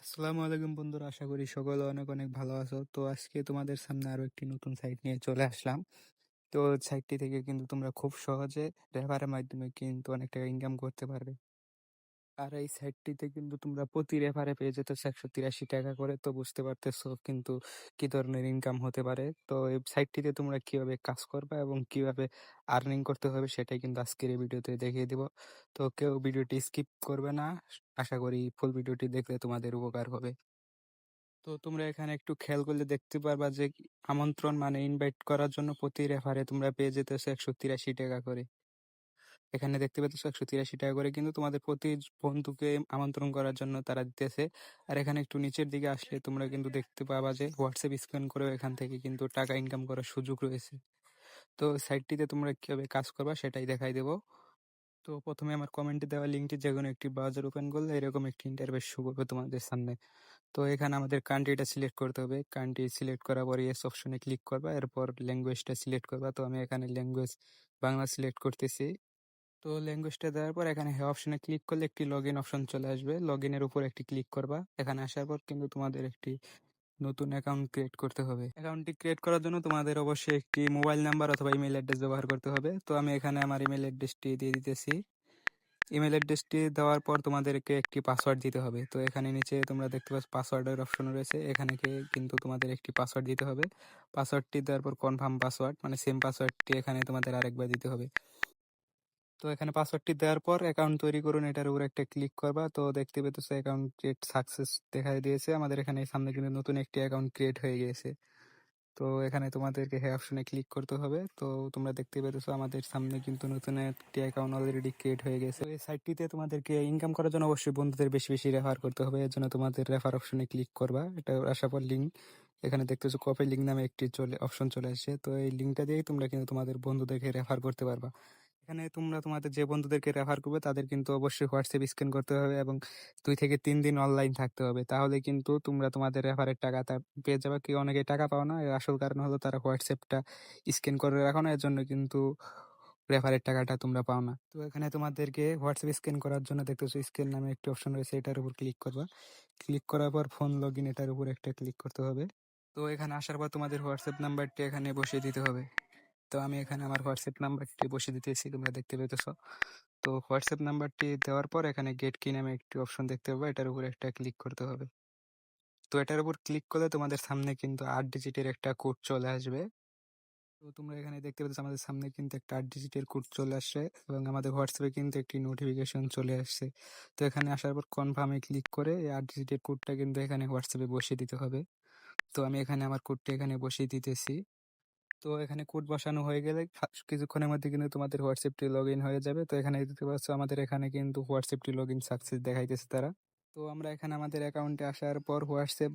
আসসালামু আলাইকুম বন্ধুরা, আশা করি সকলে অনেক অনেক ভালো আছো। তো আজকে তোমাদের সামনে আরো একটি নতুন সাইট নিয়ে চলে আসলাম। তো সাইটটি থেকে কিন্তু তোমরা খুব সহজে রেফারের মাধ্যমে কিন্তু অনেক টাকা ইনকাম করতে পারবে। আর এই সাইটটিতে কিন্তু তোমরা প্রতি রেফারে পেয়ে যেতেছো 183 টাকা করে। তো বুঝতে পারতেছো কিন্তু কি ধরনের ইনকাম হতে পারে। তো এই সাইটটিতে তোমরা কিভাবে কাজ করবে এবং কিভাবে আর্নিং করতে হবে সেটাই কিন্তু আজকের এই ভিডিওতে দেখিয়ে দিব। তো কেউ ভিডিওটি স্কিপ করবে না, আশা করি ফুল ভিডিওটি দেখলে তোমাদের উপকার হবে। তো তোমরা এখানে একটু খেয়াল করলে দেখতে পারবা যে আমন্ত্রণ মানে ইনভাইট করার জন্য প্রতি রেফারে তোমরা পেয়ে যেতেছো 183 টাকা করে। এখানে দেখতে পাচ্ছ 183 টাকা করে কিন্তু তোমাদের প্রতি বন্ধুকে আমন্ত্রণ করার জন্য তারা দিতেছে। আর এখানে একটু নিচের দিকে আসলে তোমরা কিন্তু দেখতে পাবা যে হোয়াটসঅ্যাপ স্ক্যান করেও এখান থেকে কিন্তু টাকা ইনকাম করার সুযোগ রয়েছে। তো সাইটটিতে তোমরা কিভাবে কাজ করবা সেটাই দেখাই দেবো। তো প্রথমে আমার কমেন্টে দেওয়া লিঙ্কটি যে কোনো একটি ব্রাউজার ওপেন করলে এরকম একটি ইন্টারফেস শো করবে তোমাদের সামনে। তো এখানে আমাদের কান্ট্রিটা সিলেক্ট করতে হবে। কান্ট্রি সিলেক্ট করার পর ইয়েস অপশনে ক্লিক করবা, এরপর ল্যাঙ্গুয়েজটা সিলেক্ট করবা। তো আমি এখানে ল্যাঙ্গুয়েজ বাংলা সিলেক্ট করতেছি। তো ল্যাঙ্গুয়েজটা দেওয়ার পর এখানে হ্যাঁ অপশনে ক্লিক করলে একটি লগ ইন অপশন চলে আসবে। লগ ইনের উপর একটি ক্লিক করবা। এখানে আসার পর কিন্তু তোমাদের একটি নতুন অ্যাকাউন্ট ক্রিয়েট করতে হবে। অ্যাকাউন্টটি ক্রিয়েট করার জন্য তোমাদের অবশ্যই একটি মোবাইল নাম্বার অথবা ইমেল অ্যাড্রেস ব্যবহার করতে হবে। তো আমি এখানে আমার ইমেল অ্যাড্রেসটি দিয়ে দিতেছি। ইমেল অ্যাড্রেসটি দেওয়ার পর তোমাদেরকে একটি পাসওয়ার্ড দিতে হবে। তো এখানে নিচে তোমরা দেখতে পাচ্ছ পাসওয়ার্ডের অপশন রয়েছে, এখানে কিন্তু তোমাদের একটি পাসওয়ার্ড দিতে হবে। পাসওয়ার্ডটি দেওয়ার পর কনফার্ম পাসওয়ার্ড মানে সেম পাসওয়ার্ডটি এখানে তোমাদের আরেকবার দিতে হবে। তো এখানে পাসওয়ার্ডটি দেওয়ার পর অ্যাকাউন্ট তৈরি করুন, এটার উপর একটা ক্লিক করবা। তো দেখতে পেতেছো অ্যাকাউন্ট ক্রিয়েট সাকসেস দেখাই দিয়েছে। আমাদের এখানে সামনে কিন্তু নতুন একটি অ্যাকাউন্ট ক্রিয়েট হয়ে গিয়েছে। তো এখানে তোমাদেরকে হ্যাঁ অপশনে ক্লিক করতে হবে। তো তোমরা দেখতে পেতেছো আমাদের সামনে কিন্তু নতুন একটি অ্যাকাউন্ট অলরেডি ক্রিয়েট হয়ে গেছে। তো এই সাইটটিতে তোমাদেরকে ইনকাম করার জন্য অবশ্যই বন্ধুদের বেশি বেশি রেফার করতে হবে। এর জন্য তোমাদের রেফার অপশনে ক্লিক করবা। এটা আসার পর লিঙ্ক, এখানে দেখতেছো কপি লিঙ্ক নামে একটি অপশন চলে আসছে। তো এই লিঙ্কটা দিয়েই তোমরা কিন্তু তোমাদের বন্ধুদেরকে রেফার করতে পারবা। এখানে তোমরা তোমাদের যে বন্ধুদেরকে রেফার করবে তাদের কিন্তু অবশ্যই হোয়াটসঅ্যাপ স্ক্যান করতে হবে এবং 2 থেকে 3 দিন অনলাইন থাকতে হবে। তাহলে কিন্তু তোমরা তোমাদের রেফারের টাকাটা পেয়ে যাবে। কি অনেকে টাকা পাও না, এর আসল কারণ হলো তারা হোয়াটসঅ্যাপটা স্ক্যান করে রাখো না, এর জন্য কিন্তু রেফারের টাকাটা তোমরা পাও না। তো এখানে তোমাদেরকে হোয়াটসঅ্যাপ স্ক্যান করার জন্য দেখতেছো স্ক্যান নামে একটি অপশন রয়েছে, এটার উপর ক্লিক করবা। ক্লিক করার পর ফোন লগ ইন এটার উপর একটা ক্লিক করতে হবে। তো এখানে আসার পর তোমাদের হোয়াটসঅ্যাপ নাম্বারটি এখানে বসিয়ে দিতে হবে। তো আমি এখানে আমার হোয়াটসঅ্যাপ নাম্বারটি বসিয়ে দিতেছি, তোমরা দেখতে পেতেছো। তো হোয়াটসঅ্যাপ নাম্বারটি দেওয়ার পর এখানে গেট কি নামে একটি অপশন দেখতে পাবে, এটার উপর একটা ক্লিক করতে হবে। তো এটার উপর ক্লিক করলে তোমাদের সামনে কিন্তু 8 ডিজিটের একটা কোড চলে আসবে। তো তোমরা এখানে দেখতে পাচ্ছ আমাদের সামনে কিন্তু একটা 8 ডিজিটের কোড চলে আসছে এবং আমাদের হোয়াটসঅ্যাপে কিন্তু একটি নোটিফিকেশন চলে আসছে। তো এখানে আসার পর কনফার্মে ক্লিক করে এই 8 ডিজিটের কোডটা কিন্তু এখানে হোয়াটসঅ্যাপে বসিয়ে দিতে হবে। তো আমি এখানে আমার কোডটা এখানে বসিয়ে দিতেছি। তো এখানে কোড বসানো হয়ে গেলে কিছুক্ষণের মধ্যে কিন্তু তোমাদের হোয়াটসঅ্যাপটি লগ ইন হয়ে যাবে। তো এখানে দেখতে পাচ্ছ আমাদের এখানে কিন্তু হোয়াটসঅ্যাপটি লগ ইন সাকসেস দেখাইতেছে তারা। তো আমরা এখানে আমাদের অ্যাকাউন্টে আসার পর হোয়াটসঅ্যাপ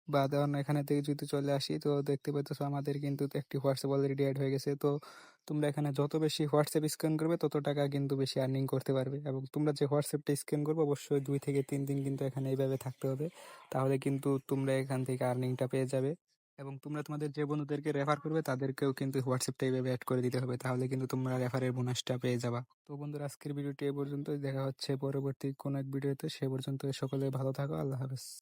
বা ধরুন এখানে থেকে যদি চলে আসি, তো দেখতে পাচ্ছ আমাদের কিন্তু একটি হোয়াটসঅ্যাপ অলরেডি অ্যাড হয়ে গেছে। তো তোমরা এখানে যত বেশি হোয়াটসঅ্যাপ স্ক্যান করবে তত টাকা কিন্তু বেশি আর্নিং করতে পারবে। এবং তোমরা যে হোয়াটসঅ্যাপটা স্ক্যান করবে অবশ্যই 2 থেকে 3 দিন কিন্তু এখানে এইভাবে থাকতে হবে। তাহলে কিন্তু তোমরা এখান থেকে আর্নিংটা পেয়ে যাবে। এবং তোমরা তোমাদের যে বন্ধুদেরকে রেফার করবে তাদেরকেও কিন্তু হোয়াটসঅ্যাপটা এইভাবে অ্যাড করে দিতে হবে, তাহলে কিন্তু তোমরা রেফারের বোনাসটা পেয়ে যাবা। তো বন্ধুরা, আজকের ভিডিওটি এ পর্যন্তই। দেখা হচ্ছে পরবর্তী কোনো এক ভিডিওতে। সে পর্যন্ত সকলে ভালো থাকো। আল্লাহ হাফেজ।